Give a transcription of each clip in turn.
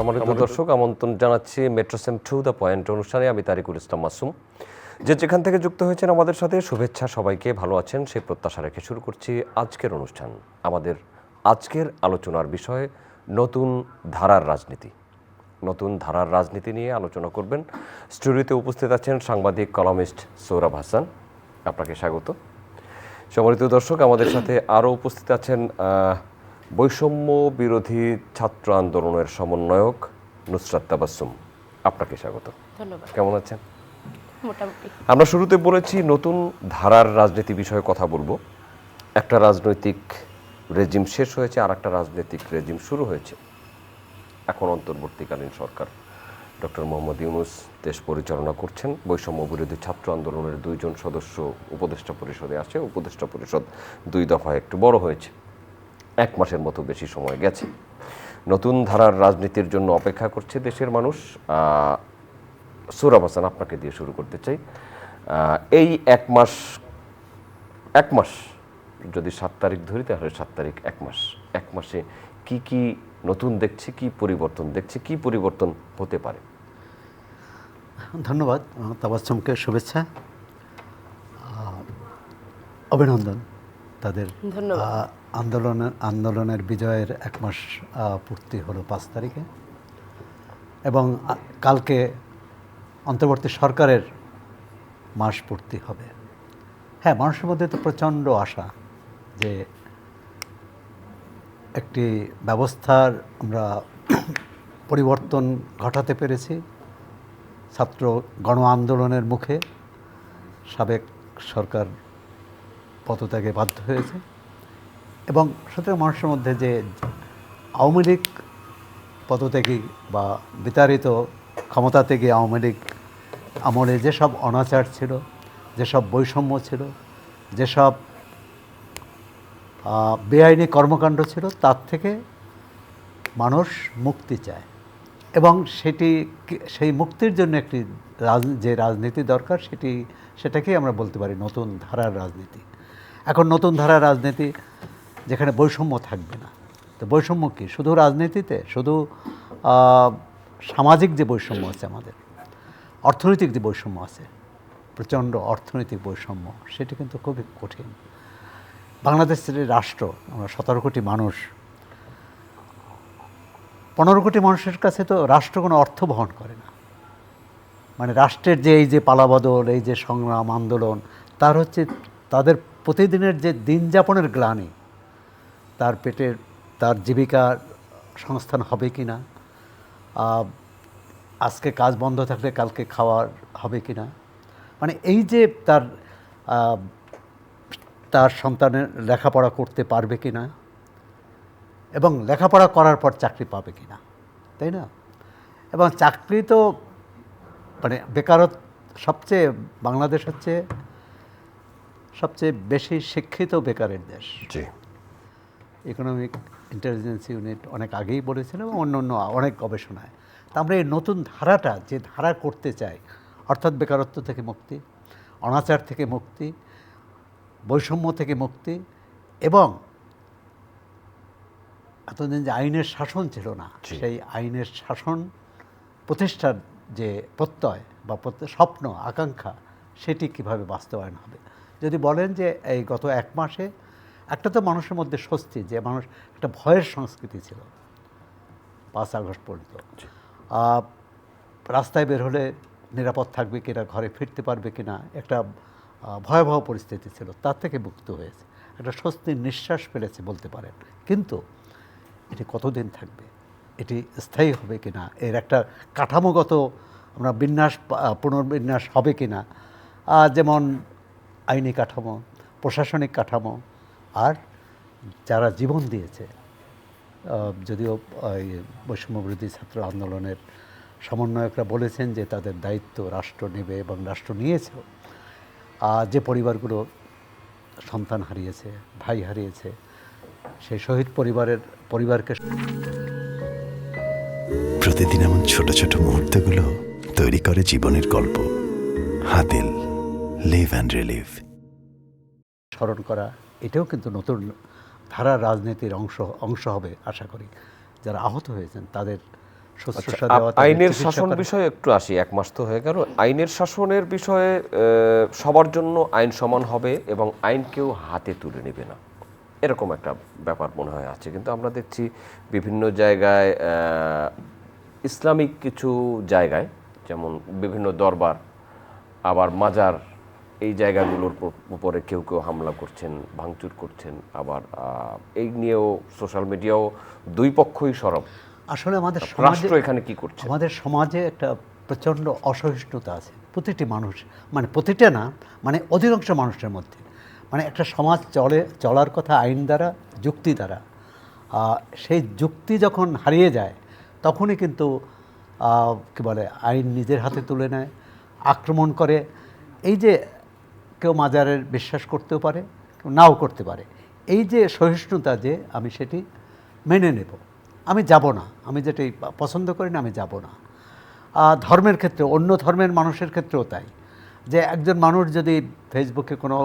সম্মানিত দর্শক, আমন্ত্রণ জানাচ্ছি মেট্রোসেম টু দ্য পয়েন্ট অনুষ্ঠানে। আমি তারিকুল ইসলাম মাসুম। যেখান থেকে যুক্ত হয়েছেন আমাদের সাথে শুভেচ্ছা, সবাইকে ভালো আছেন সেই প্রত্যাশা রেখে শুরু করছি আজকের অনুষ্ঠান। আমাদের আজকের আলোচনার বিষয় নতুন ধারার রাজনীতি। নতুন ধারার রাজনীতি নিয়ে আলোচনা করবেন। স্টুডিওতে উপস্থিত আছেন সাংবাদিক কলামিস্ট সৌরভ হাসান, আপনাকে স্বাগত। সম্মানিত দর্শক, আমাদের সাথে আরও উপস্থিত আছেন বৈষম্য বিরোধী ছাত্র আন্দোলনের সমন্বয়ক নুসরাত তাবাসসুম, আপনাকে স্বাগত। ধন্যবাদ। কেমন আছেন? মোটামুটি। আমরা শুরুতে বলেছি নতুন ধারার রাজনীতি বিষয়ে কথা বলবো। একটা রাজনৈতিক রেজিম শেষ হয়েছে, আর একটা রাজনৈতিক রেজিম শুরু হয়েছে। এখন অন্তর্বর্তীকালীন সরকার ডক্টর মোহাম্মদ ইউনূস দেশ পরিচালনা করছেন। বৈষম্য বিরোধী ছাত্র আন্দোলনের 2 জন সদস্য উপদেষ্টা পরিষদে আছে। উপদেষ্টা পরিষদ 2 দফায় একটু বড় হয়েছে, 1 মাসের মতো বেশি সময় গেছে। নতুন ধারার রাজনীতির জন্য অপেক্ষা করছে দেশের মানুষ। সৌরভ হাসান, আপনাকে দিয়ে শুরু করতে চাই। এই 1 মাস যদি 7 তারিখ ধরি, তাহলে 7 তারিখ 1 মাস। 1 মাসে কি কি নতুন দেখছি, কি পরিবর্তন দেখছি, কি পরিবর্তন হতে পারে? ধন্যবাদ তাবাসসুমকে, শুভেচ্ছা, অভিনন্দন তাদের। আন্দোলনের বিজয়ের 1 মাস পূর্তি হলো 5 তারিখে, এবং কালকে অন্তর্বর্তী সরকারের মাস পূর্তি হবে। হ্যাঁ, মানুষের মধ্যে তো প্রচণ্ড আশা যে একটি ব্যবস্থার আমরা পরিবর্তন ঘটাতে পেরেছি। ছাত্র গণ আন্দোলনের মুখে সাবেক সরকার পদত্যাগে বাধ্য হয়েছে, এবং সুতরাং মানুষের মধ্যে যে আওয়ামী লীগ পদত্যাগী বা বিতাড়িত ক্ষমতা থেকে আওয়ামী লীগ আমলে যেসব অনাচার ছিল, যেসব বৈষম্য ছিল, যেসব বেআইনি কর্মকাণ্ড ছিল, তার থেকে মানুষ মুক্তি চায়, এবং সেই মুক্তির জন্য একটি যে রাজনীতি দরকার, সেটাকেই আমরা বলতে পারি নতুন ধারার রাজনীতি। এখন নতুন ধারার রাজনীতি যেখানে বৈষম্য থাকবে না। তো বৈষম্য কি? শুধু রাজনীতিতে, শুধু সামাজিক যে বৈষম্য আছে, আমাদের অর্থনৈতিক যে বৈষম্য আছে, প্রচণ্ড অর্থনৈতিক বৈষম্য, সেটি কিন্তু খুবই কঠিন। বাংলাদেশের রাষ্ট্র, আমরা 17 কোটি মানুষ, 15 কোটি মানুষের কাছে তো রাষ্ট্র কোনো অর্থ বহন করে না। মানে রাষ্ট্রের যে এই যে পালাবদল, এই যে সংগ্রাম, আন্দোলন, তাদের প্রতিদিনের যে দিন যাপনের গ্লানি, তার পেটের, তার জীবিকার সংস্থান হবে কি না, আজকে কাজ বন্ধ থাকলে কালকে খাওয়ার হবে কি না, মানে এই যে তার সন্তানের লেখাপড়া করতে পারবে কি না, এবং লেখাপড়া করার পর চাকরি পাবে কি না, তাই না? এবং চাকরি তো মানে বেকারত্ব বাংলাদেশ হচ্ছে সবচেয়ে বেশি শিক্ষিত বেকারের দেশ। জি, ইকোনমিক ইন্টেলিজেন্স ইউনিট অনেক আগেই বলেছিল, এবং অন্য অনেক গবেষণায়। তা আমরা এই নতুন ধারাটা যে ধারা করতে চাই, অর্থাৎ বেকারত্ব থেকে মুক্তি, অনাচার থেকে মুক্তি, বৈষম্য থেকে মুক্তি, এবং এতদিন যে আইনের শাসন ছিল না, সেই আইনের শাসন প্রতিষ্ঠার যে প্রত্যয় বা স্বপ্ন, আকাঙ্ক্ষা, সেটি কিভাবে বাস্তবায়ন হবে। যদি বলেন যে এই গত 1 মাসে একটা তো মানুষের মধ্যে স্বস্তি, যে মানুষ একটা ভয়ের সংস্কৃতি ছিল 5 আগস্ট পর্যন্ত। রাস্তায় বের হলে নিরাপদ থাকবে কিনা, ঘরে ফিরতে পারবে কিনা, একটা ভয়াবহ পরিস্থিতি ছিল, তার থেকে মুক্ত হয়েছে, একটা স্বস্তির নিঃশ্বাস ফেলেছে বলতে পারেন। কিন্তু এটি কতদিন থাকবে, এটি স্থায়ী হবে কিনা, এর একটা কাঠামোগত আমরা পুনর্বিন্যাস হবে কিনা, যেমন আইনি কাঠামো, প্রশাসনিক কাঠামো, আর যারা জীবন দিয়েছে। যদিও বৈষম্য বিরোধী ছাত্র আন্দোলনের সমন্বয়করা বলেছেন যে তাদের দায়িত্ব রাষ্ট্র নেবে, এবং রাষ্ট্র নিয়েছেও। যে পরিবারগুলো সন্তান হারিয়েছে, ভাই হারিয়েছে, সেই শহীদ পরিবারকে প্রতিদিন এমন ছোট ছোট মুহূর্তগুলো তৈরি করে জীবনের গল্প। Hatil, live and relive. স্মরণ করা, এটাও কিন্তু নতুন ধারার রাজনীতির অংশ হবে আশা করি। যারা আহত হয়েছেন তাদের শুশ্রূষা দেওয়া, তাদের আইনের চিকিৎসা শাসন করা। বিষয়ে একটু আসি, এক মাস তো হয়ে গেল। আইনের শাসনের বিষয়ে সবার জন্য আইন সমান হবে এবং আইন কেউ হাতে তুলে নেবে না, এরকম একটা ব্যাপার মনে হয় আছে। কিন্তু আমরা দেখছি বিভিন্ন জায়গায় ইসলামিক কিছু জায়গায়, যেমন বিভিন্ন দরবার, আবার মাজার, এই জায়গাগুলোর উপরে কেউ কেউ হামলা করছেন, ভাঙচুর করছেন। আবার এই নিয়েও সোশ্যাল মিডিয়াও দুই পক্ষই সরব। আসলে আমাদের সমাজে, রাষ্ট্র এখানে কি করছে? আমাদের সমাজে একটা প্রচণ্ড অসহিষ্ণুতা আছে প্রতিটি মানুষ, মানে প্রতিটা না, মানে অধিকাংশ মানুষের মধ্যে। মানে একটা সমাজ চলার কথা আইন দ্বারা, যুক্তি দ্বারা। সেই যুক্তি যখন হারিয়ে যায় তখনই কিন্তু কী বলে, আইন নিজের হাতে তুলে নেয়, আক্রমণ করে। এই যে কেউ মাজারের বিশ্বাস করতেও পারে, কেউ নাও করতে পারে। এই যে সহিষ্ণুতা, যে আমি সেটি মেনে নেব, আমি যাব না, আমি যেটি পছন্দ করি না আমি যাব না। ধর্মের ক্ষেত্রে, অন্য ধর্মের মানুষের ক্ষেত্রেও তাই, যে একজন মানুষ যদি ফেসবুকে কোনো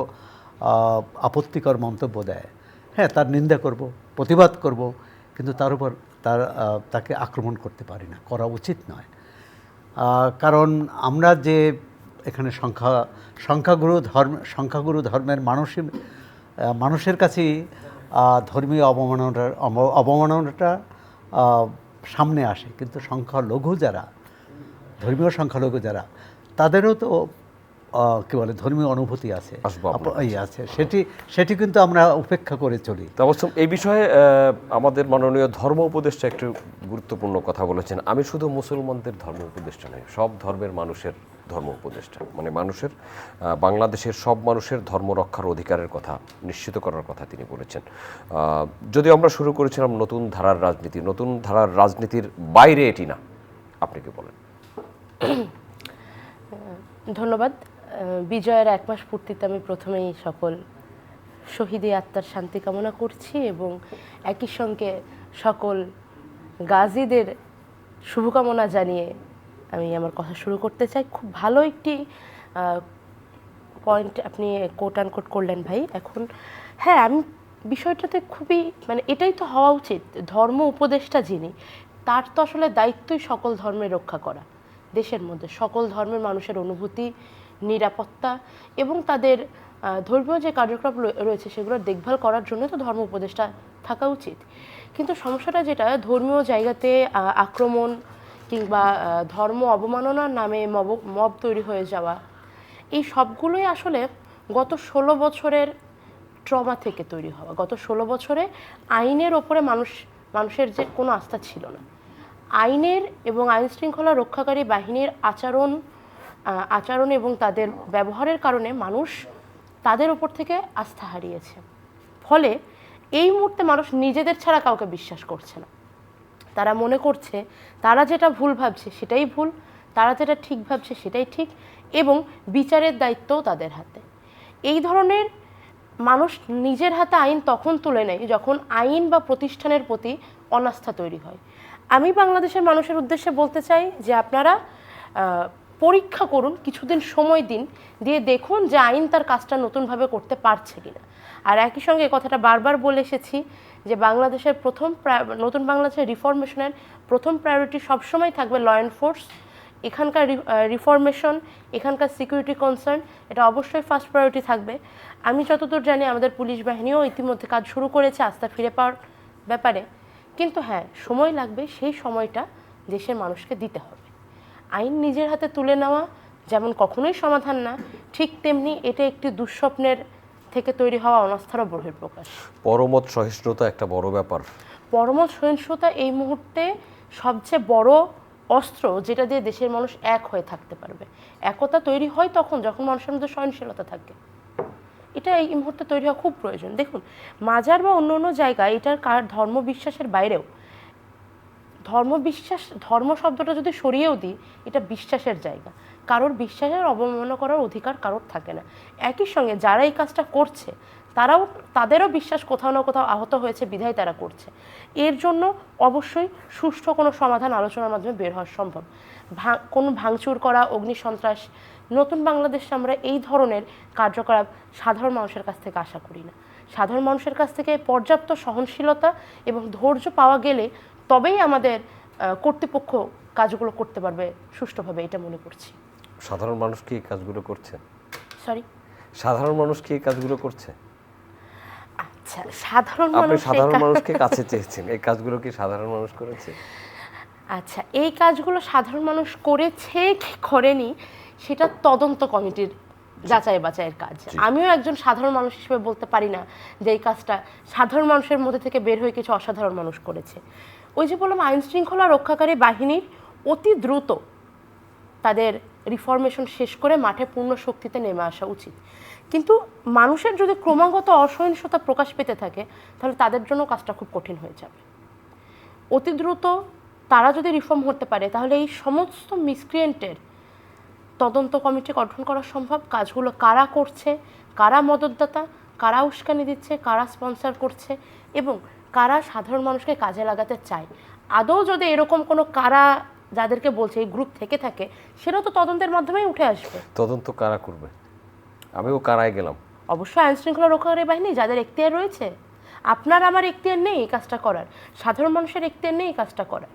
আপত্তিকর মন্তব্য দেয়, হ্যাঁ, তার নিন্দা করব, প্রতিবাদ করব, কিন্তু তার উপর তাকে আক্রমণ করতে পারি না, করা উচিত নয়। কারণ আমরা যে এখানে সংখ্যাগুরু ধর্মের মানুষের কাছেই ধর্মীয় অবমাননাটা সামনে আসে, কিন্তু ধর্মীয় সংখ্যালঘু যারা, তাদেরও তো কী বলে, ধর্মীয় অনুভূতি আছে, আছে, সেটি কিন্তু আমরা উপেক্ষা করে চলি। তো অবশ্য এই বিষয়ে আমাদের মাননীয় ধর্ম উপদেষ্টা একটু গুরুত্বপূর্ণ কথা বলেছেন। আমি শুধু মুসলমানদের ধর্ম উপদেষ্টা নই, সব ধর্মের মানুষের ধর্ম উপদেষ্টা, মানে মানুষের, বাংলাদেশের সব মানুষের ধর্ম রক্ষার অধিকারের কথা নিশ্চিত করার কথা তিনি বলেছেন। যদিও আমরা শুরু করেছিলাম নতুন ধারার রাজনীতি, নতুন ধারার রাজনীতির বাইরে এটি না, আপনি কি বলেন? ধন্যবাদ। বিজয়ের 1 মাস পূর্তিতে আমি প্রথমেই সকল শহীদি আত্মার শান্তি কামনা করছি এবং একই সঙ্গে সকল গাজীদের শুভকামনা জানিয়ে আমি আমার কথা শুরু করতে চাই। খুব ভালো একটি পয়েন্ট আপনি কোট আনকোট করলেন ভাই। এখন হ্যাঁ, আমি বিষয়টাতে খুবই, মানে এটাই তো হওয়া উচিত। ধর্ম উপদেষ্টা যিনি, তার তো আসলে দায়িত্বই সকল ধর্মের রক্ষা করা, দেশের মধ্যে সকল ধর্মের মানুষের অনুভূতি, নিরাপত্তা এবং তাদের ধর্মীয় যে কার্যক্রম রয়েছে সেগুলোর দেখভাল করার জন্য তো ধর্ম উপদেষ্টা থাকা উচিত। কিন্তু সমস্যাটা যেটা, ধর্মীয় জায়গাতে আক্রমণ কিংবা ধর্ম অবমাননার নামে মব তৈরি হয়ে যাওয়া, এই সবগুলোই আসলে গত 16 বছরের ট্রমা থেকে তৈরি হওয়া। গত 16 বছরে আইনের ওপরে মানুষের যে কোনো আস্থা ছিল না। আইনের এবং আইন শৃঙ্খলা রক্ষাকারী বাহিনীর আচরণ এবং তাদের ব্যবহারের কারণে মানুষ তাদের ওপর থেকে আস্থা হারিয়েছে। ফলে এই মুহূর্তে মানুষ নিজেদের ছাড়া কাউকে বিশ্বাস করছে না। তারা মনে করছে তারা যেটা ভুল ভাবছে সেটাই ভুল, তারা যেটা ঠিক ভাবছে সেটাই ঠিক, এবং বিচারের দায়িত্বও তাদের হাতে। এই ধরনের মানুষ নিজের হাতে আইন তখন তুলে নেয় যখন আইন বা প্রতিষ্ঠানের প্রতি অনাস্থা তৈরি হয়। আমি বাংলাদেশের মানুষের উদ্দেশ্যে বলতে চাই যে আপনারা পরীক্ষা করুন, কিছুদিন সময় দিন, দিয়ে দেখুন যে আইন তার কাজটা নতুনভাবে করতে পারছে কিনা। আর একই সঙ্গে কথাটা বারবার বলে এসেছি যে বাংলাদেশের নতুন বাংলাদেশের রিফরমেশনের প্রথম প্রায়োরিটি সবসময় থাকবে ল এনফোর্স। এখানকার রিফরমেশন, এখানকার সিকিউরিটি কনসার্ন, এটা অবশ্যই ফার্স্ট প্রায়োরিটি থাকবে। আমি যতদূর জানি আমাদের পুলিশ বাহিনীও ইতিমধ্যে কাজ শুরু করেছে আস্থা ফিরে পাওয়ার ব্যাপারে। কিন্তু হ্যাঁ, সময় লাগবে, সেই সময়টা দেশের মানুষকে দিতে হবে। আইন নিজের হাতে তুলে নেওয়া যেমন কখনোই সমাধান না, ঠিক তেমনি এটা একটি দুঃস্বপ্নের থেকে তৈরি হওয়া অনাস্থারও বহিঃপ্রকাশ। পরমত সহিষ্ণুতা একটা বড় ব্যাপার। পরমত সহিষ্ণুতা এই মুহূর্তে সবচেয়ে বড় অস্ত্র, যেটা দিয়ে দেশের মানুষ এক হয়ে থাকতে পারবে। একতা তৈরি হয় তখন যখন মানুষের মধ্যে সহনশীলতা থাকে। এটা এই মুহূর্তে তৈরি হওয়া খুব প্রয়োজন। দেখুন, মাজার বা অন্য অন্য জায়গায় এটার ধর্ম বিশ্বাসের বাইরেও, ধর্ম শব্দটা যদি সরিয়েও দিই, এটা বিশ্বাসের জায়গা। কারোর বিশ্বাসের অবমাননা করার অধিকার কারোর থাকে না। একই সঙ্গে যারা এই কাজটা করছে তাদেরও বিশ্বাস কোথাও না কোথাও আহত হয়েছে বিধায় তারা করছে। এর জন্য অবশ্যই সুষ্ঠু কোনো সমাধান আলোচনার মাধ্যমে বের হওয়া সম্ভব। কোনো ভাঙচুর করা, অগ্নিসন্ত্রাস, নতুন বাংলাদেশে আমরা এই ধরনের কার্যকলাপ সাধারণ মানুষের কাছ থেকে আশা করি না। সাধারণ মানুষের কাছ থেকে পর্যাপ্ত সহনশীলতা এবং ধৈর্য পাওয়া গেলে তবেই আমাদের কর্তৃপক্ষ কাজগুলো করতে পারবে সুষ্ঠুভাবে, এটা মনে করছি। সাধারণ মানুষ কি এই কাজগুলো করছে? সরি, সাধারণ মানুষ কি এই কাজগুলো করছে? আচ্ছা, সাধারণ আপনি মানুষ সাধারণ মানুষকে কাছে চেয়েছেন, এই কাজগুলো কি সাধারণ মানুষ করেছে? আচ্ছা, এই কাজগুলো সাধারণ মানুষ করেছে কি করেনি সেটা তদন্ত কমিটির যাচাই বাছাইয়ের কাজ। আমিও একজন সাধারণ মানুষ হিসেবে বলতে পারি না যে এই কাজটা সাধারণ মানুষের মধ্যে থেকে বের হয়ে কিছু অসাধারণ মানুষ করেছে। ওই যে বললাম, আইন শৃঙ্খলা রক্ষাকারী বাহিনীর অতি দ্রুত তাদের রিফরমেশন শেষ করে মাঠে পূর্ণ শক্তিতে নেমে আসা উচিত। কিন্তু মানুষের যদি ক্রমাগত অসহিষ্ণুতা প্রকাশ পেতে থাকে তাহলে তাদের জন্য কাজটা খুব কঠিন হয়ে যাবে। অতি দ্রুত তারা যদি রিফর্ম হতে পারে তাহলে এই সমস্ত মিসক্রিয়েন্টের তদন্ত কমিটি গঠন করা সম্ভব। কাজগুলো কারা করছে, কারা মদতদাতা, কারা উস্কানি দিচ্ছে, কারা স্পন্সর করছে এবং কারা সাধারণ মানুষকে কাজে লাগাতে চায়, আদৌ যদি এরকম কোনো কারা যাদেরকে বলছে এই গ্রুপ থেকে থাকে, সেটাও তো তদন্তের মাধ্যমেই উঠে আসবে। তদন্ত কারা করবে? আমিও কারায় গেলাম। অবশ্যই আইন শৃঙ্খলা রক্ষাকারী বাহিনী, যাদের এখতিয়ার রয়েছে। আপনার আমার এখতিয়ার নেই এই কাজটা করার, সাধারণ মানুষের এখতিয়ার নেই এই কাজটা করার।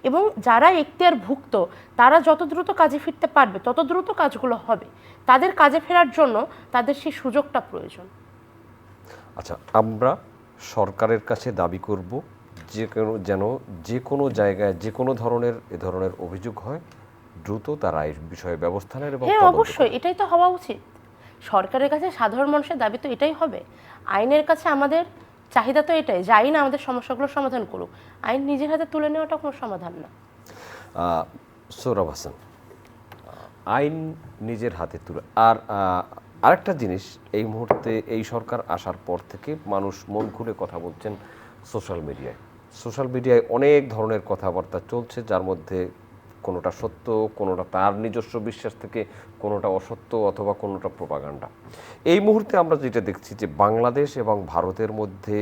এবং যারা এখতিয়ার ভুক্ত তারা যত দ্রুত কাজে ফিরতে পারবে তত দ্রুত কাজগুলো হবে। তাদের কাজে ফেরার জন্য তাদের সেই সুযোগটা প্রয়োজন। আচ্ছা, আমরা সরকারের কাছে দাবি করব যেন যে কোনো জায়গায় যে কোনো ধরনের এ ধরনের অভিযোগ হয় দ্রুত তারা এই বিষয়ে ব্যবস্থা নেয় এবং হ্যাঁ, তদন্ত অবশ্যই করে। এটাই তো হওয়া উচিত। সরকারের কাছে সাধারণ মানুষের দাবি তো এটাই হবে। আইনের কাছে আমাদের চাহিদা তো এটাই যে আইন আমাদের সমস্যাগুলো সমাধান করুক। আইন নিজের হাতে তুলে নেওয়াটা কোনো সমাধান না। সৌরভ হাসান, আইন নিজের হাতে তুলে আর আরেকটা জিনিস, এই মুহূর্তে এই সরকার আসার পর থেকে মানুষ মন খুলে কথা বলছেন সোশ্যাল মিডিয়ায়। সোশ্যাল মিডিয়ায় অনেক ধরনের কথাবার্তা চলছে, যার মধ্যে কোনোটা সত্য, কোনোটা তার নিজস্ব বিশ্বাস থেকে, কোনোটা অসত্য অথবা কোনোটা প্রোপাগান্ডা। এই মুহূর্তে আমরা যেটা দেখছি যে বাংলাদেশ এবং ভারতের মধ্যে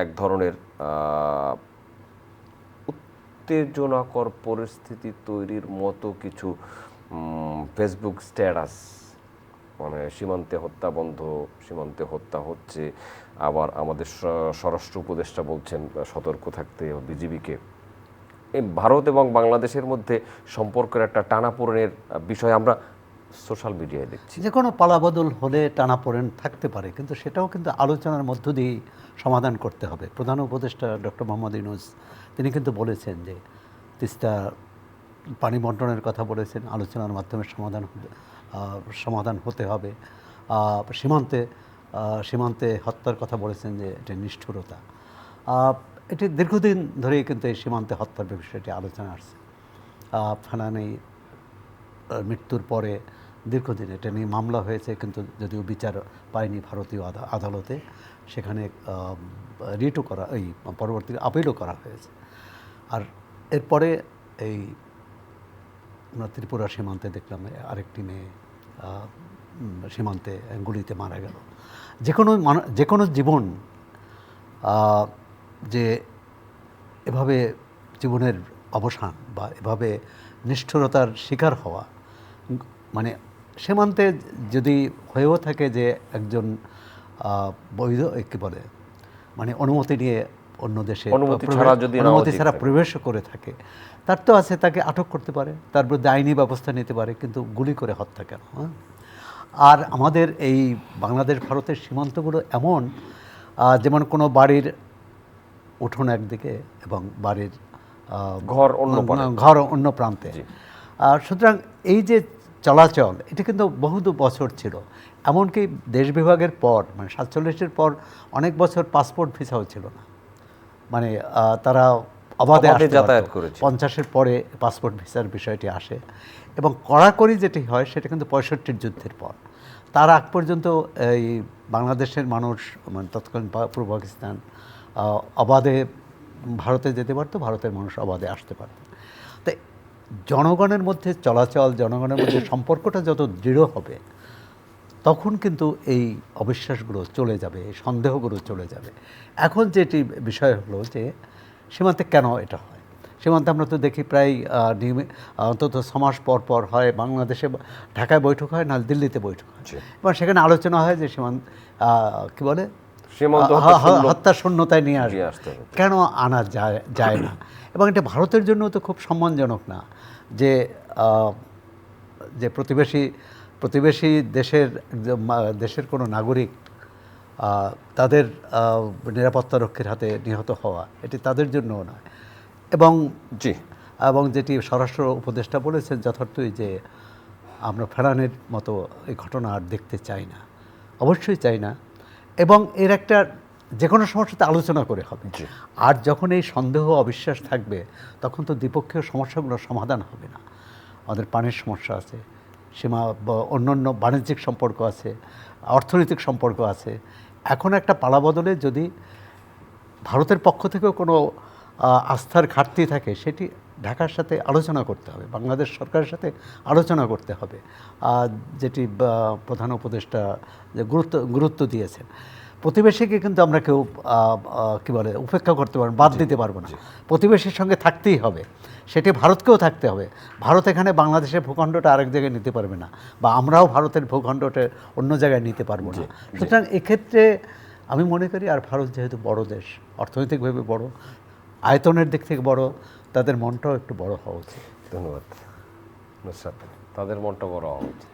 এক ধরনের উত্তেজনাকর পরিস্থিতি তৈরির মতো কিছু ফেসবুক স্ট্যাটাস, মানে সীমান্তে হত্যা বন্ধ, সীমান্তে হত্যা হচ্ছে, আবার আমাদের স্বরাষ্ট্র উপদেষ্টা বলছেন সতর্ক থাকতে বিজিবিকে। এই ভারত এবং বাংলাদেশের মধ্যে সম্পর্কের একটা টানাপোড়েনের বিষয় আমরা সোশ্যাল মিডিয়ায় দেখছি। যে কোনো পালাবদল হলে টানাপোড়েন থাকতে পারে, কিন্তু সেটাও কিন্তু আলোচনার মধ্য দিয়েই সমাধান করতে হবে। প্রধান উপদেষ্টা ডক্টর মোহাম্মদ ইউনূস তিনি কিন্তু বলেছেন যে তিস্তা পানি বন্টনের কথা বলেছেন, আলোচনার মাধ্যমে সমাধান হতে হবে। সীমান্তে হত্যার কথা বলেছেন যে এটি নিষ্ঠুরতা। এটি দীর্ঘদিন ধরেই কিন্তু এই সীমান্তে হত্যার বিষয়টি আলোচনা আসছে। ফানানি মৃত্যুর পরে দীর্ঘদিন এটা নিয়ে মামলা হয়েছে, কিন্তু যদিও বিচার পায়নি ভারতীয় আদালতে, সেখানে রিটও করা, এই পরবর্তীতে আপিলও করা হয়েছে। আর এরপরে এই আমরা ত্রিপুরা সীমান্তে দেখলাম আরেকটি মেয়ে সীমান্তে গুলিতে মারা গেল। যে কোনো জীবন যে এভাবে জীবনের অবসান বা এভাবে নিষ্ঠুরতার শিকার হওয়া, মানে সীমান্তে যদি হয়েও থাকে যে একজন বৈধ কী বলে মানে অনুমতি নিয়ে অন্য দেশে অনুমতি ছাড়া প্রবেশ করে থাকে, তার তো আছে, তাকে আটক করতে পারে, তার বিরুদ্ধে আইনি ব্যবস্থা নিতে পারে, কিন্তু গুলি করে হত্যা কেন? আর আমাদের এই বাংলাদেশ ভারতের সীমান্তগুলো এমন, যেমন কোনো বাড়ির উঠোন একদিকে এবং বাড়ির ঘর অন্য প্রান্তে। আর সুতরাং এই যে চলাচল, এটা কিন্তু বহু বছর ছিল। এমনকি দেশ বিভাগের পর, মানে 47-এর পর অনেক বছর পাসপোর্ট ভিসাও ছিল না, মানে তারা অবাধে যাতায়াত করেছে। 50-এর পরে পাসপোর্ট ভিসার বিষয়টি আসে এবং কড়াকড়ি যেটি হয় সেটা কিন্তু 65-র যুদ্ধের পর। তার আগ পর্যন্ত এই বাংলাদেশের মানুষ, মানে তৎকালীন পূর্ব পাকিস্তান, অবাধে ভারতে যেতে পারতো, ভারতের মানুষ অবাধে আসতে পারত। তাই জনগণের মধ্যে চলাচল, জনগণের মধ্যে সম্পর্কটা যত দৃঢ় হবে, তখন কিন্তু এই অবিশ্বাসগুলো চলে যাবে, এই সন্দেহগুলো চলে যাবে। এখন যেটি বিষয় হলো যে সীমান্তে কেন এটা হয়। সীমান্তে আমরা তো দেখি প্রায় অন্তত 6 মাস পর পর হয়, বাংলাদেশে ঢাকায় বৈঠক হয়, না দিল্লিতে বৈঠক হয়, এবং সেখানে আলোচনা হয় যে কী বলে সীমান্ত হত্যা শূন্য হত্যা শূন্যতায় নিয়ে নিয়ে আসবে, আসতে হবে। কেন আনা যায় না? এবং এটা ভারতের জন্য তো খুব সম্মানজনক না যে যে প্রতিবেশী দেশের কোনো নাগরিক তাদের নিরাপত্তা রক্ষীর হাতে নিহত হওয়া, এটি তাদের জন্যও নয়। জি, এবং যেটি স্বরাষ্ট্র উপদেষ্টা বলেছেন যথার্থই, যে আমরা ফেরানের মতো এই ঘটনা আর দেখতে চাই না, অবশ্যই চাই না। এবং এর একটা যে কোনো সমস্যাতে আলোচনা করে হবে। জি। আর যখন এই সন্দেহ অবিশ্বাস থাকবে, তখন তো দ্বিপক্ষীয় সমস্যাগুলোর সমাধান হবে না। আমাদের পানির সমস্যা আছে, অন্যান্য বাণিজ্যিক সম্পর্ক আছে, অর্থনৈতিক সম্পর্ক আছে। এখন একটা পালাবদলে যদি ভারতের পক্ষ থেকেও কোনো আস্থার ঘাটতি থাকে, সেটি ঢাকার সাথে আলোচনা করতে হবে, বাংলাদেশ সরকারের সাথে আলোচনা করতে হবে, যেটি প্রধান উপদেষ্টা যে গুরুত্ব দিয়েছেন। প্রতিবেশীকে কিন্তু আমরা কেউ কী বলে উপেক্ষা করতে পারবো, বাদ দিতে পারবো না। প্রতিবেশীর সঙ্গে থাকতেই হবে, সেটি ভারতকেও থাকতে হবে। ভারত এখানে বাংলাদেশের ভূখণ্ডটা আরেক জায়গায় নিতে পারবে না, বা আমরাও ভারতের ভূখণ্ডটা অন্য জায়গায় নিতে পারবো না। সুতরাং এক্ষেত্রে আমি মনে করি, আর ভারত যেহেতু বড় দেশ, অর্থনৈতিকভাবে বড়, আয়তনের দিক থেকে বড়, তাদের মনটাও একটু বড় হওয়া উচিত। ধন্যবাদ নুসরাত। তাদের মনটা বড় হওয়া উচিত।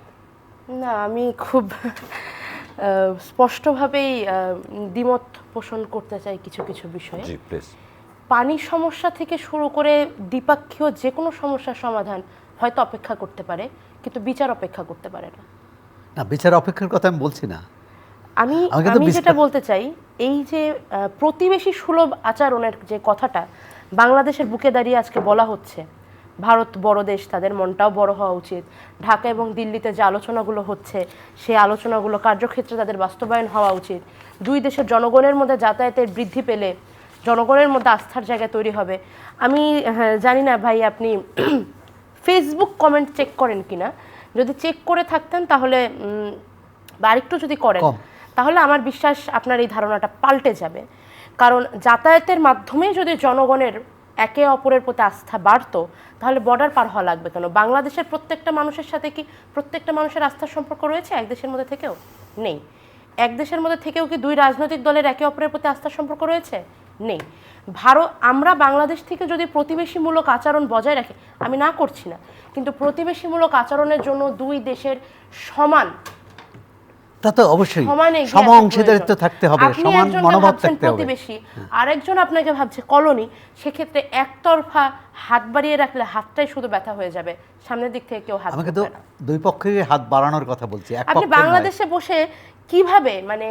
না, আমি খুব স্পষ্টভাবেই দ্বিমত পোষণ করতে চাই কিছু কিছু বিষয়ে। জি প্লিজ। পানির সমস্যা থেকে শুরু করে দ্বিপাক্ষীয় যে কোনো সমস্যার সমাধান হয়তো অপেক্ষা করতে পারে, কিন্তু বিচার অপেক্ষা করতে পারে না। না, বিচার অপেক্ষার কথা আমি বলছি না। আমি আমাকে তো আমি যেটা বলতে চাই, এই যে প্রতিবেশী সুলভ আচরণের যে কথাটা বাংলাদেশের বুকে দাঁড়িয়ে আজকে বলা হচ্ছে, ভারত বড় দেশ, তাদের মনটাও বড় হওয়া উচিত। ঢাকা এবং দিল্লিতে যে আলোচনাগুলো হচ্ছে, সেই আলোচনাগুলো কার্যক্ষেত্রে তাদের বাস্তবায়ন হওয়া উচিত। দুই দেশের জনগণের মধ্যে যাতায়াতের বৃদ্ধি পেলে জনগণের মধ্যে আস্থার জায়গা তৈরি হবে। আমি জানি না ভাই আপনি ফেসবুক কমেন্ট চেক করেন কিনা, যদি চেক করে থাকতেন তাহলে বা আরেকটু যদি করেন, তাহলে আমার বিশ্বাস আপনার এই ধারণাটা পাল্টে যাবে। কারণ যাতায়াতের মাধ্যমে যদি জনগণের একে অপরের প্রতি আস্থা বাড়তো, তাহলে বর্ডার পার হওয়া লাগবে কেন? বাংলাদেশের প্রত্যেকটা মানুষের সাথে কি প্রত্যেকটা মানুষের আস্থার সম্পর্ক রয়েছে এক দেশের মধ্যে থেকেও? নেই। এক দেশের মধ্যে থেকেও কি দুই রাজনৈতিক দলের একে অপরের প্রতি আস্থার সম্পর্ক রয়েছে? নেই। আমরা বাংলাদেশ থেকে যদি প্রতিবেশীমূলক আচরণ বজায় রাখি, আমি না করছি না, কিন্তু প্রতিবেশীমূলক আচরণের জন্য দুই দেশের সমান, তা তো অবশ্যই সমান অংশীদারিত্ব থাকতে হবে, সমান মনোভাব থাকতে হবে। প্রতিবেশী আরেকজন আপনাকে ভাবছে কলোনি, সেক্ষেত্রে একতরফা হাত বাড়িয়ে রাখলে হাতটাই শুধু ব্যথা হয়ে যাবে, সামনের দিক থেকে কেউ হাত আমাকে তো ধরবে না। দুই পক্ষের হাত বাড়ানোর কথা বলছি। আপনি বাংলাদেশে বসে কিভাবে, মানে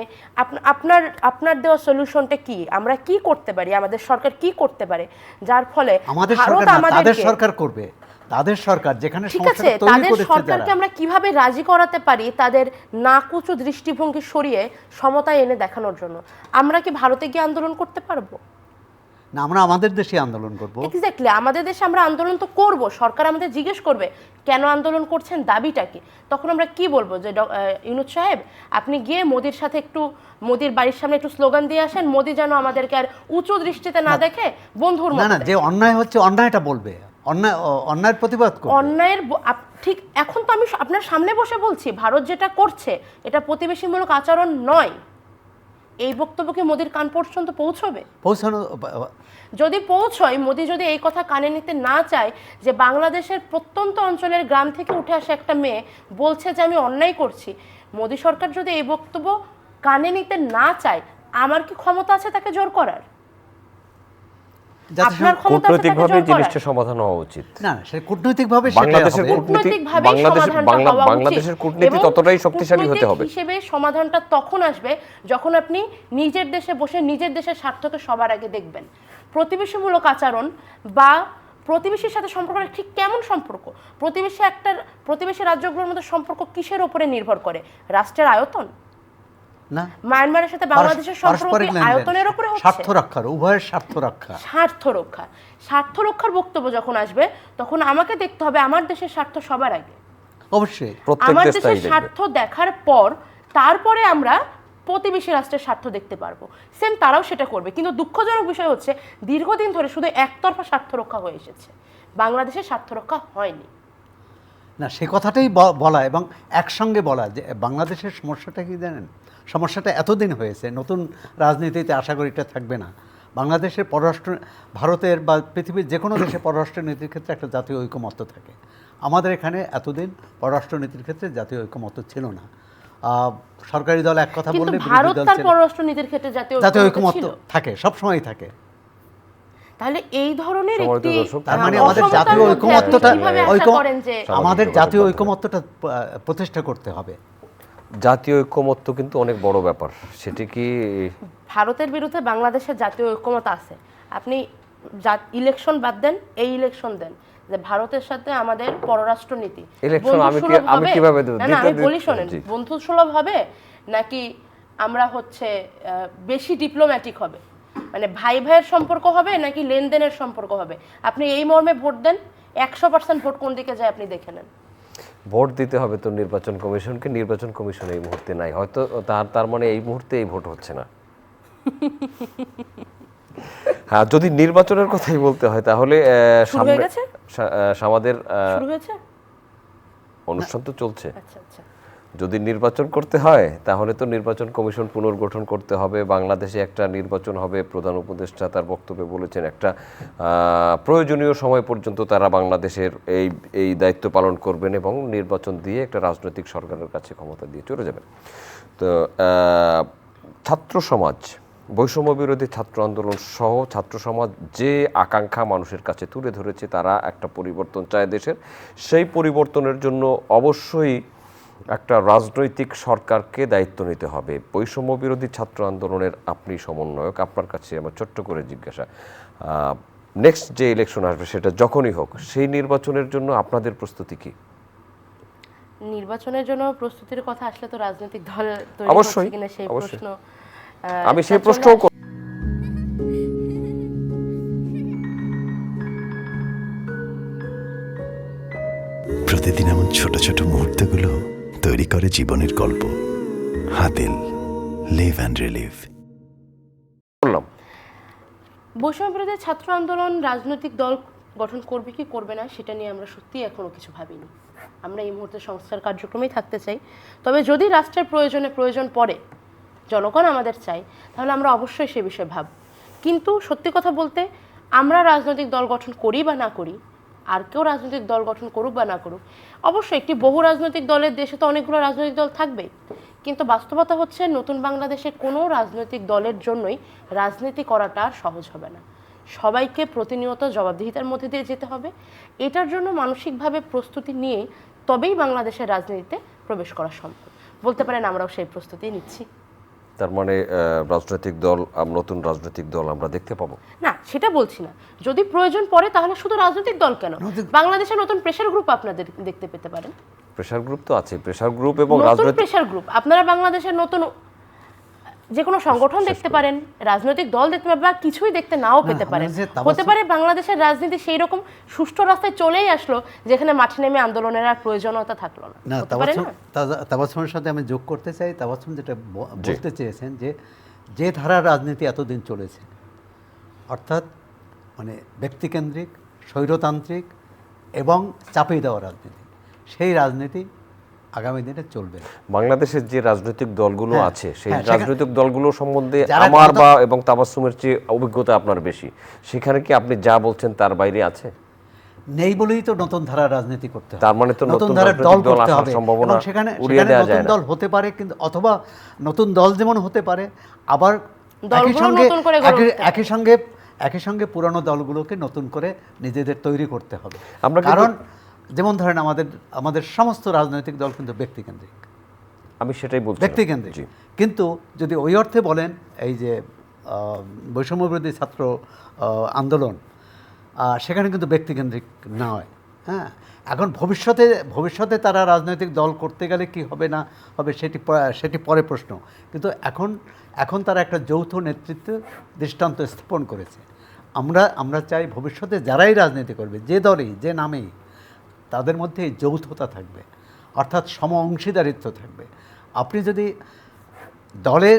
আপনার দেওয়া সলিউশনটা কি? আমরা কি করতে পারি, আমাদের সরকার কি করতে পারে যার ফলে আমাদের ভারত সরকার না, তাদের আমাদেরকে, সরকার করবে, তাদের সরকার যেখানে ঠিক আছে, সমস্যা তৈরি তাদের করেছে সরকারকে যারা, আমরা কিভাবে রাজি করাতে পারি তাদের নাকুচু দৃষ্টিভঙ্গি সরিয়ে সমতায় এনে দেখানোর জন্য? আমরা কি ভারতে গিয়ে আন্দোলন করতে পারবো? না, আমরা আমাদের দেশে আন্দোলন করব। এক্স্যাক্টলি, আমাদের দেশে আমরা আন্দোলন তো করব, সরকার আমাদের জিজ্ঞেস করবে কেন আন্দোলন করছেন, দাবিটা কি। তখন আমরা কি বলবো যে ইউনূস সাহেব আপনি গিয়ে মোদির সাথে একটু, মোদির বাড়ির সামনে একটু স্লোগান দিয়ে আসেন, মোদি যেন আমাদেরকে আর উঁচু দৃষ্টিতে না দেখে, বন্ধুর মতো। না, যে অন্যায় হচ্ছে অন্যায়টা বলবে, অন্যায়ের প্রতিবাদ করবে। অন্যায়ের ঠিক এখন তো আমি আপনার সামনে বসে বলছি, ভারত যেটা করছে এটা প্রতিবেশীমূলক আচরণ নয়। এই বক্তব্য কি মোদির কান পর্যন্ত পৌঁছবে? যদি পৌঁছয়, মোদি যদি এই কথা কানে নিতে না চায় যে বাংলাদেশের প্রত্যন্ত অঞ্চলের গ্রাম থেকে উঠে আসা একটা মেয়ে বলছে যে আমি অন্যায় করছি, মোদি সরকার যদি এই বক্তব্য কানে নিতে না চায়, আমার কি ক্ষমতা আছে তাকে জোর করার? আপনার ক্ষমতা আছে তাকে জোর কূটনৈতিকভাবে করার? জিনিসটা সমাধান হওয়া উচিত। না, সেটা কূটনৈতিকভাবে বাংলাদেশের কূটনৈতিকভাবেই সমাধানটা হওয়া উচিত। বাংলাদেশের কূটনীতি ততটাই শক্তিশালী হতে হবে। হিসেবে সমাধানটা তখন আসবে যখন আপনি নিজের দেশে বসে নিজের দেশের স্বার্থকে সবার আগে দেখবেন। প্রতিবেশীমূলক আচরণ বা প্রতিবেশীর সাথে সম্পর্ক ঠিক কেমন সম্পর্ক? প্রতিবেশী রাজ্যগুলোর মধ্যে সম্পর্ক কিসের উপরে নির্ভর করে? রাষ্ট্রের আয়তন? না, মায়ানমারের সাথে বাংলাদেশের সম্পর্ক আয়তনের উপরে হচ্ছে? স্বার্থ রক্ষার, উভয়ের স্বার্থ রক্ষার বক্তব্য যখন আসবে, তখন আমাকে দেখতে হবে আমার দেশের স্বার্থ সবার আগে। অবশ্যই আমার দেশের স্বার্থ দেখার পর তারপরে আমরা প্রতিবেশী রাষ্ট্রের স্বার্থ দেখতে পারবো। সেম তারাও সেটা করবে। কিন্তু দুঃখজনক বিষয় হচ্ছে দীর্ঘদিন ধরে শুধু একতরফা স্বার্থ রক্ষা হয়ে এসেছে, বাংলাদেশের স্বার্থ রক্ষা হয়নি। না, সে কথাটাই বলা এবং একসঙ্গে বলা যে বাংলাদেশের সমস্যাটা কি জানেন, সমস্যাটা এতদিন হয়েছে, নতুন রাজনীতিতে আশা করি এটা থাকবে না। বাংলাদেশের পররাষ্ট্র, ভারতের বা পৃথিবীর যে কোনো দেশে পররাষ্ট্রনীতির ক্ষেত্রে একটা জাতীয় ঐকমত্য থাকে। আমাদের এখানে এতদিন পররাষ্ট্রনীতির ক্ষেত্রে জাতীয় ঐকমত্য ছিল না। সরকারি দল এক কথা বললে কিন্তু ভারত বিরোধী দল তার ছিল, পররাষ্ট্রনীতির ক্ষেত্রে জাতীয় ঐকমত্য ঐকমত্য ছিল। থাকে, সবসময় থাকে। তাহলে এই ধরনের সম্মানিত একটি দর্শক, তার মানে আমাদের অসমতার জাতীয় মধ্যে ঐকমত্যটা, আপনি কিভাবে আশা করেন যে আমাদের সামাজিক জাতীয় যোগাযোগ ঐকমত্যটা প্রতিষ্ঠা করতে হবে। জাতীয় ঐক্যমত্য কিন্তু অনেক বড় ব্যাপার, সেটি কি ভারতের বিরুদ্ধে বাংলাদেশের জাতীয় ঐক্যমত আছে? আপনি ইলেকশন বাদ দেন, এই ইলেকশন দেন যে ভারতের সাথে আমাদের পররাষ্ট্র নীতি ইলেকশন আমি কিভাবে দেব? না আমি বলি শোনেন, বন্ধু সুলভ হবে নাকি আমরা বেশি ডিপ্লোম্যাটিক হবে, মানে ভাই ভাইয়ের সম্পর্ক হবে নাকি লেনদেনের সম্পর্ক হবে? আপনি এই মর্মে ভোট দেন, 100% ভোট কোন দিকে যায় আপনি দেখে নেন। ভোট দিতে হবে তো নির্বাচন কমিশনকে, নির্বাচন কমিশন এই মুহূর্তে নাই, হয়তো তার মানে এই মুহূর্তে এই ভোট হচ্ছে না। হ্যাঁ, যদি নির্বাচনের কথাই বলতে হয় তাহলে শুরু হয়ে গেছে? আমাদের শুরু হয়েছে? অনুষ্ঠান তো চলছে। আচ্ছা আচ্ছা। যদি নির্বাচন করতে হয় তাহলে তো নির্বাচন কমিশন পুনর্গঠন করতে হবে, বাংলাদেশে একটা নির্বাচন হবে। প্রধান উপদেষ্টা তার বক্তব্যে বলেছেন একটা প্রয়োজনীয় সময় পর্যন্ত তারা বাংলাদেশের এই দায়িত্ব পালন করবেন এবং নির্বাচন দিয়ে একটা রাজনৈতিক সরকারের কাছে ক্ষমতা দিয়ে চলে যাবেন। তো ছাত্র সমাজ, বৈষম্য বিরোধী ছাত্র আন্দোলন সহ ছাত্র সমাজ যে আকাঙ্ক্ষা মানুষের কাছে তুলে ধরেছে, তারা একটা পরিবর্তন চায় দেশের। সেই পরিবর্তনের জন্য অবশ্যই একটা রাজনৈতিক সরকারকে দায়িত্ব নিতে হবে। বৈষম্য বিরোধী ছাত্র আন্দোলনের আপনি সমন্বয়ক, আপনার কাছে আমার ছোট্ট করে জিজ্ঞাসা, নেক্সট যে ইলেকশন আসবে সেটা যখনই হোক, সেই নির্বাচনের জন্য আপনাদের প্রস্তুতি কি? নির্বাচনের জন্য প্রস্তুতির কথা আসলে তো রাজনৈতিক দল তৈরি অবশ্যই, হচ্ছে কিনা সেই অবশ্যই। প্রশ্ন, আমি সেই তার প্রশ্নও জন্য প্রতিদিন এমন ছোট ছোট মুহূর্তগুলো তৈরি করে জীবনের গল্প। Hatil, live and relive. বললাম বৈষম্য বিরোধী ছাত্র আন্দোলন রাজনৈতিক দল গঠন করবে কি করবে না সেটা নিয়ে আমরা সত্যিই এখনো কিছু ভাবিনি। আমরা এই মুহূর্তে সংস্কার কার্যক্রমেই থাকতে চাই। তবে যদি রাষ্ট্রের প্রয়োজন পড়ে, জনগণ আমাদের চাই, তাহলে আমরা অবশ্যই সে বিষয়ে ভাব। কিন্তু সত্যি কথা বলতে, আমরা রাজনৈতিক দল গঠন করি বা না করি, আর কেউ রাজনৈতিক দল গঠন করুক বা না করুক, অবশ্যই একটি বহু রাজনৈতিক দলের দেশে তো অনেকগুলো রাজনৈতিক দল থাকবেই। কিন্তু বাস্তবতা হচ্ছে নতুন বাংলাদেশে কোনো রাজনৈতিক দলের জন্যই রাজনীতি করাটা আর সহজ হবে না। সবাইকে প্রতিনিয়ত জবাবদিহিতার মধ্যে দিয়ে যেতে হবে। এটার জন্য মানসিকভাবে প্রস্তুতি নিয়ে তবেই বাংলাদেশের রাজনীতিতে প্রবেশ করা সম্ভব। বলতে পারেন আমরাও সেই প্রস্তুতি নিচ্ছি। তার মানে রাজনৈতিক দল, নতুন রাজনৈতিক দল আমরা দেখতে পাবো না, সেটা বলছি না। যদি প্রয়োজন পড়ে তাহলে শুধু রাজনৈতিক দল কেন, বাংলাদেশে নতুন প্রেসার গ্রুপ আপনাদের দেখতে পেতে পারেন। প্রেসার গ্রুপ তো আছে, প্রেসার গ্রুপ এবং নতুন রাজনৈতিক প্রেসার গ্রুপ আপনারা বাংলাদেশের নতুন যে কোনো সংগঠন দেখতে পারেন, রাজনৈতিক দল দেখতে পারেন, বা কিছুই দেখতে নাও পেতে পারেন। হতে পারে বাংলাদেশের রাজনীতি সেই রকম সুষ্ঠু রাস্তায় চলেই আসলো যেখানে মাঠে নেমে আন্দোলনের আর প্রয়োজনীয়তা থাকলো না। না, হতে পারে না? তাবাসসুমের সাথে আমি যোগ করতে চাই। তাবাসসুম যেটা বলতে চেয়েছেন যে ধারার রাজনীতি এতদিন চলেছে, অর্থাৎ মানে ব্যক্তিকেন্দ্রিক, স্বৈরতান্ত্রিক এবং চাপিয়ে দেওয়া রাজনীতি, সেই রাজনীতি আগামী দিনে চলবে। বাংলাদেশের যে রাজনৈতিক দলগুলো আছে সেই হ্যাঁ, রাজনৈতিক দলগুলো সম্বন্ধে যারা আমার বা এবং তাবাসসুমের চেয়ে অভিজ্ঞতা আপনার বেশি, সেখানে কি আপনি যা বলছেন তার বাইরে আছে? নেই বলেই তো নতুন ধারার রাজনীতি করতে হবে। তার মানে তো নতুন ধারার রাজনৈতিক দল দল করতে আসার হবে সম্ভাবনা এবং সেখানে উড়িয়ে দেওয়া যায় নতুন না। দল হতে পারে, কিন্তু অথবা নতুন দল যেমন হতে পারে, আবার দলগুলো নতুন করে গড়ে উঠতে হবে। একই সঙ্গে পুরানো দলগুলোকে নতুন করে নিজেদের তৈরি করতে হবে। আমরা কিন্তু- কারণ যেমন ধরেন আমাদের সমস্ত রাজনৈতিক দল কিন্তু ব্যক্তিকেন্দ্রিক, আমি সেটাই বলছি। ব্যক্তিকেন্দ্রিক। কিন্তু যদি ওই অর্থে বলেন, এই যে বৈষম্য বিরোধী ছাত্র আন্দোলন, সেখানে কিন্তু ব্যক্তিকেন্দ্রিক নয়। হ্যাঁ, এখন ভবিষ্যতে তারা রাজনৈতিক দল করতে গেলে কি হবে না হবে সেটি পরে প্রশ্ন। কিন্তু এখন তারা একটা যৌথ নেতৃত্ব দৃষ্টান্ত স্থাপন করেছে। আমরা চাই ভবিষ্যতে যারাই রাজনীতি করবে, যে দলই, যে নামেই, তাদের মধ্যে যৌথতা থাকবে, অর্থাৎ সম অংশীদারিত্ব থাকবে। আপনি যদি দলে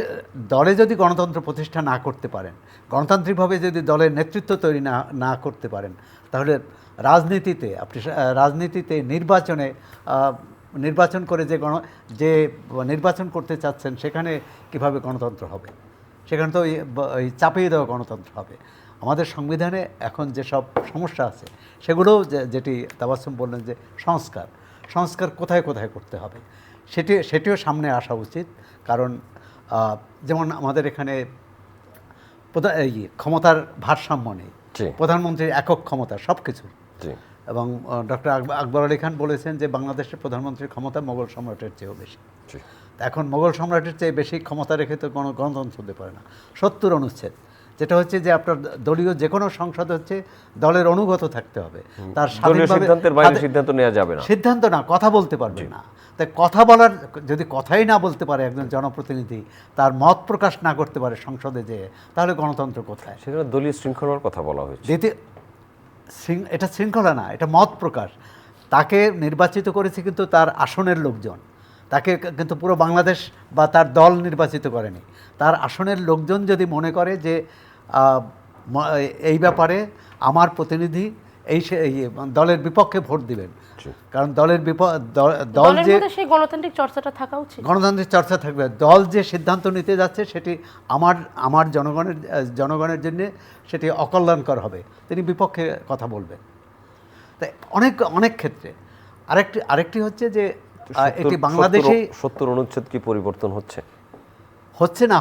দলে যদি গণতন্ত্র প্রতিষ্ঠা না করতে পারেন, গণতান্ত্রিকভাবে যদি দলের নেতৃত্ব তৈরি না করতে পারেন, তাহলে রাজনীতিতে নির্বাচন করে যে নির্বাচন করতে চাচ্ছেন সেখানে কিভাবে গণতন্ত্র হবে? সেখানে তো ওই চাপিয়ে দেওয়া গণতন্ত্র হবে। আমাদের সংবিধানে এখন যেসব সমস্যা আছে সেগুলোও যেটি তাবাসসুম বললেন যে সংস্কার কোথায় কোথায় করতে হবে সেটিও সামনে আসা উচিত। কারণ যেমন আমাদের এখানে ক্ষমতার ভারসাম্য নেই, প্রধানমন্ত্রীর একক ক্ষমতা সব কিছু। এবং ডক্টর আকবর আলী খান বলেছেন যে বাংলাদেশের প্রধানমন্ত্রীর ক্ষমতা মোগল সম্রাটের চেয়েও বেশি। এখন মোগল সম্রাটের চেয়ে বেশি ক্ষমতা রেখে তো কোনো গণতন্ত্র হতে পারে না। 70 অনুচ্ছেদ, যেটা হচ্ছে যে আপনার দলীয় যে কোনো সংসদ হচ্ছে দলের অনুগত থাকতে হবে, তার সিদ্ধান্তের বাইরে সিদ্ধান্ত নেওয়া যাবে না, সিদ্ধান্ত না, কথা বলতে পারবে না। তাই কথা বলার, যদি কথাই না বলতে পারে একজন জনপ্রতিনিধি, তার মত প্রকাশ না করতে পারে সংসদে যেয়ে, তাহলে গণতন্ত্র কোথায়? সেখানে দলীয় শৃঙ্খলার কথা বলা হয়েছে। এটা শৃঙ্খলা না, এটা মত প্রকাশ। তাকে নির্বাচিত করেছে কিন্তু তার আসনের লোকজন, তাকে কিন্তু পুরো বাংলাদেশ বা তার দল নির্বাচিত করেনি। তার আসনের লোকজন যদি মনে করে যে এই ব্যাপারে আমার প্রতিনিধি এই দলের বিপক্ষে ভোট দিবেন, কারণ দল যে সেই গণতান্ত্রিক চর্চাটা থাকা উচিত, গণতান্ত্রিক চর্চা থাকবে। দল যে সিদ্ধান্ত নিতে যাচ্ছে সেটি আমার জনগণের জন্য সেটি অকল্যাণকর হবে, তিনি বিপক্ষে কথা বলবেন। তাই অনেক ক্ষেত্রে আরেকটি হচ্ছে যে এটি বাংলাদেশে 70 অনুচ্ছেদ কি পরিবর্তন হচ্ছে না।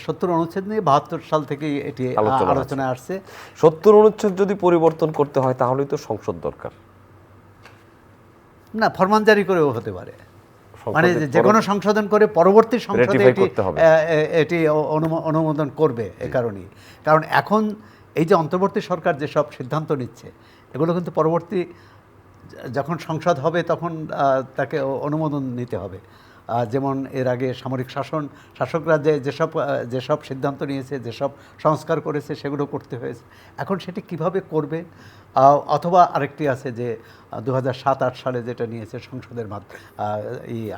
70 অনুচ্ছেদ নিয়ে 72 সাল থেকে এটি আলোচনায় আসছে। 70 অনুচ্ছেদ যদি পরিবর্তন করতে হয় তাহলেই তো সংসদ দরকার। না, ফরমান জারি করেও হতে পারে, মানে যে কোনো সংশোধন করে পরবর্তী সংসদে এটি অনুমোদন করবে। এ কারণেই, কারণ এখন এই যে অন্তর্বর্তী সরকার যেসব সিদ্ধান্ত নিচ্ছে এগুলো কিন্তু পরবর্তী যখন সংসদ হবে তখন তাকে অনুমোদন নিতে হবে। যেমন এর আগে সামরিক শাসকরা যেসব সিদ্ধান্ত নিয়েছে, যেসব সংস্কার করেছে সেগুলো করতে হয়েছে। এখন সেটি কিভাবে করবে? অথবা আরেকটি আছে যে 2007-8 সালে যেটা নিয়েছে সংসদের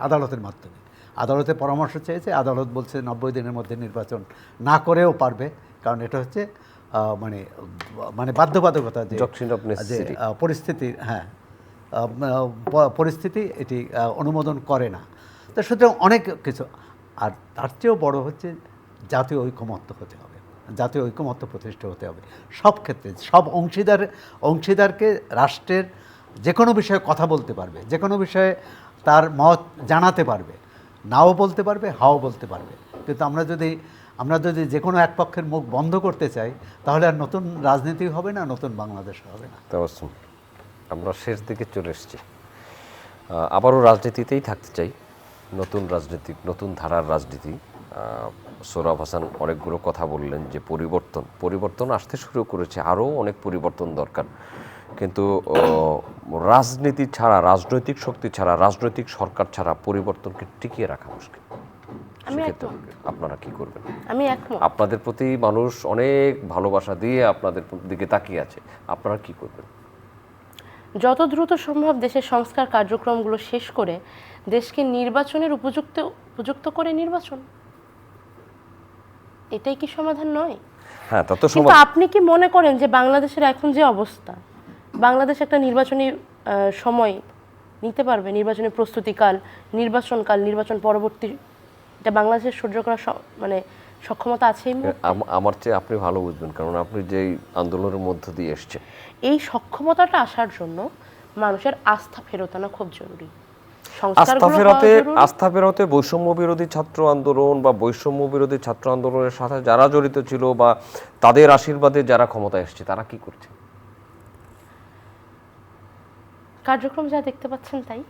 আদালতের মাধ্যমে, আদালতে পরামর্শ চেয়েছে, আদালত বলছে 90 দিনের মধ্যে নির্বাচন না করেও পারবে, কারণ এটা হচ্ছে মানে বাধ্যবাধকতা, যে পরিস্থিতি এটি অনুমোদন করে না। তো সুতরাং অনেক কিছু। আর তার চেয়েও বড় হচ্ছে জাতীয় ঐকমত্য হতে হবে, জাতীয় ঐকমত্য প্রতিষ্ঠা হতে হবে সব ক্ষেত্রে। সব অংশীদারকে রাষ্ট্রের যে কোনো বিষয়ে কথা বলতে পারবে, যে কোনো বিষয়ে তার মত জানাতে পারবে, নাও বলতে পারবে, হাও বলতে পারবে। কিন্তু আমরা যদি যে কোনো এক পক্ষের মুখ বন্ধ করতে চাই তাহলে আর নতুন রাজনীতি হবে না, নতুন বাংলাদেশ হবে না। আমরা শেষ দিকে চলে এসেছি, আবারও রাজনীতিতেই থাকতে চাই, নতুন ধারার রাজনীতি। সোহরাব হাসান অনেকগুলো কথা বললেন যে পরিবর্তন আসতে শুরু করেছে, আরও অনেক পরিবর্তন দরকার। কিন্তু রাজনীতি ছাড়া, রাজনৈতিক শক্তি ছাড়া, রাজনৈতিক সরকার ছাড়া পরিবর্তনকে টিকিয়ে রাখা মুশকিল। আপনারা কি করবেন? আমি একমত। আপনাদের প্রতি মানুষ অনেক ভালোবাসা দিয়ে আপনাদের দিকে তাকিয়ে আছে, আপনারা কি করবেন? যত দ্রুত সম্ভব দেশের সংস্কার কার্যক্রমগুলো শেষ করে দেশকে নির্বাচনের উপযুক্ত করে নির্বাচন, এটাই কি সমাধান নয়? হ্যাঁ, কিন্তু আপনি কি মনে করেন যে বাংলাদেশের এখন যে অবস্থা, বাংলাদেশ একটা নির্বাচনী সময় নিতে পারবে? নির্বাচনের প্রস্তুতিকাল, নির্বাচন পরবর্তী, এটা বাংলাদেশের সহ্য করা সক্ষমতা আছে? আমার চেয়ে আপনি ভালো বুঝবেন, কারণ আপনি যেই আন্দোলনের মধ্য দিয়ে এসেছেন। এই সক্ষমতাটা আসার জন্য মানুষের আস্থা ফেরত আনা খুব জরুরি। আস্থা ফেরাতে বৈষম্য বিরোধী ছাত্র আন্দোলন বা বৈষম্য বিরোধী ছাত্র আন্দোলনের সাথে যারা জড়িত ছিল বা তাদের আশীর্বাদে যারা ক্ষমতায় এসেছে তারা কি করছে? কার্যক্রম যা দেখতে পাচ্ছেন তাই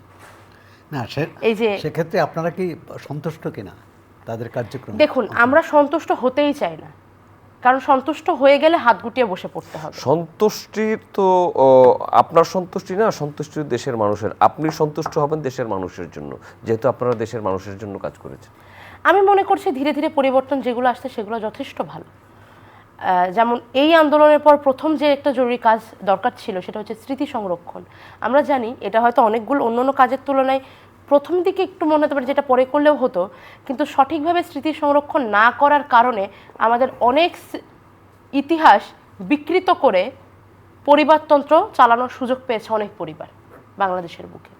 না। সেক্ষেত্রে আপনারা কি সন্তুষ্ট কিনা তাদের কার্যক্রম? দেখুন, আমরা সন্তুষ্ট হতেই চাই না, কারণ সন্তুষ্ট হয়ে গেলে হাত গুটিয়ে বসে পড়তে হবে। সন্তুষ্টি তো আপনার সন্তুষ্টি না, সন্তুষ্টি দেশের মানুষের। আপনি সন্তুষ্ট হবেন দেশের মানুষের জন্য, যেহেতু আপনারা দেশের মানুষের জন্য কাজ করেছেন। আমি মনে করছি ধীরে ধীরে পরিবর্তন যেগুলো আসছে সেগুলো যথেষ্ট ভালো। যেমন এই আন্দোলনের পর প্রথম যে একটা জরুরি কাজ দরকার ছিল সেটা হচ্ছে স্মৃতি সংরক্ষণ। আমরা জানি এটা হয়তো অনেকগুলো অন্যান্য কাজের তুলনায় প্রথম দিকে একটু মনে হতে পারে যেটা পরে করলেও হতো, কিন্তু সঠিকভাবে স্মৃতি সংরক্ষণ না করার কারণে আমাদের অনেক ইতিহাস বিকৃত করে পরিবারতন্ত্র চালানোর সুযোগ পেয়েছে অনেক পরিবার বাংলাদেশের বুকে।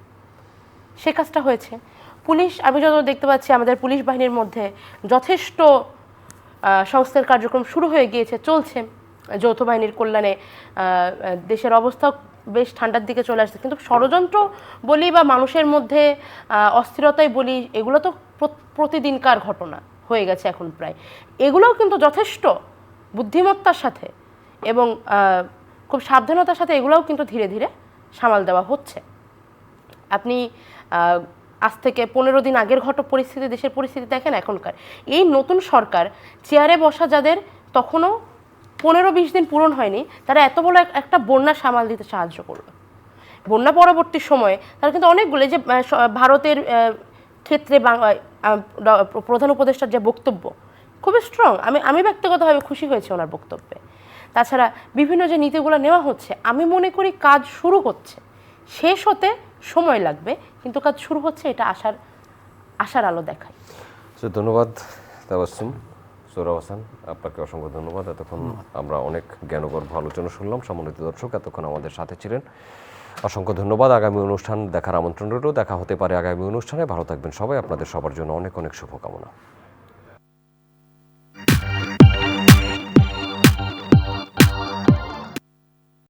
সে কাজটা হয়েছে। পুলিশ, আমি যত দেখতে পাচ্ছি আমাদের পুলিশ বাহিনীর মধ্যে যথেষ্ট সংস্কার কার্যক্রম শুরু হয়ে গিয়েছে, চলছে। যৌথ বাহিনীর কল্যাণে দেশের অবস্থা বেশ ঠান্ডার দিকে চলে আসছে, কিন্তু ষড়যন্ত্র বলি বা মানুষের মধ্যে অস্থিরতাই বলি, এগুলো তো প্রতিদিনকার ঘটনা হয়ে গেছে এখন প্রায়। এগুলোও কিন্তু যথেষ্ট বুদ্ধিমত্তার সাথে এবং খুব সাবধানতার সাথে এগুলোও কিন্তু ধীরে ধীরে সামাল দেওয়া হচ্ছে। আপনি আজ থেকে 15 দিন আগের পরিস্থিতি, দেশের পরিস্থিতি দেখেন এখনকার। এই নতুন সরকার চেয়ারে বসা যাদের তখনও 15-20 দিন পূরণ হয়নি, তারা এত বড় একটা বন্যা সামাল দিতে সাহায্য করলো। বন্যা পরবর্তী সময়ে তারা কিন্তু অনেকগুলো, যে ভারতের ক্ষেত্রে প্রধান উপদেষ্টার যে বক্তব্য খুবই স্ট্রং, আমি ব্যক্তিগতভাবে খুশি হয়েছে ওনার বক্তব্যে। তাছাড়া বিভিন্ন যে নীতিগুলো নেওয়া হচ্ছে, আমি মনে করি কাজ শুরু হচ্ছে, শেষ হতে সময় লাগবে, কিন্তু কাজ শুরু হচ্ছে, এটা আশার আলো দেখায়। ধন্যবাদ তাবাসসুম, সোহরাব হাসান, আপনাকে অসংখ্য ধন্যবাদ। এতক্ষণ আমরা অনেক জ্ঞানগর্ভ আলোচনা শুনলাম। সম্মানিত দর্শক, এতক্ষণ আমাদের সাথে ছিলেন, অসংখ্য ধন্যবাদ। আগামী অনুষ্ঠান দেখার আমন্ত্রণ রইল। দেখা হতে পারে আগামী অনুষ্ঠানে। ভালো থাকবেন সবাই। আপনাদের সবার জন্য অনেক অনেক শুভকামনা।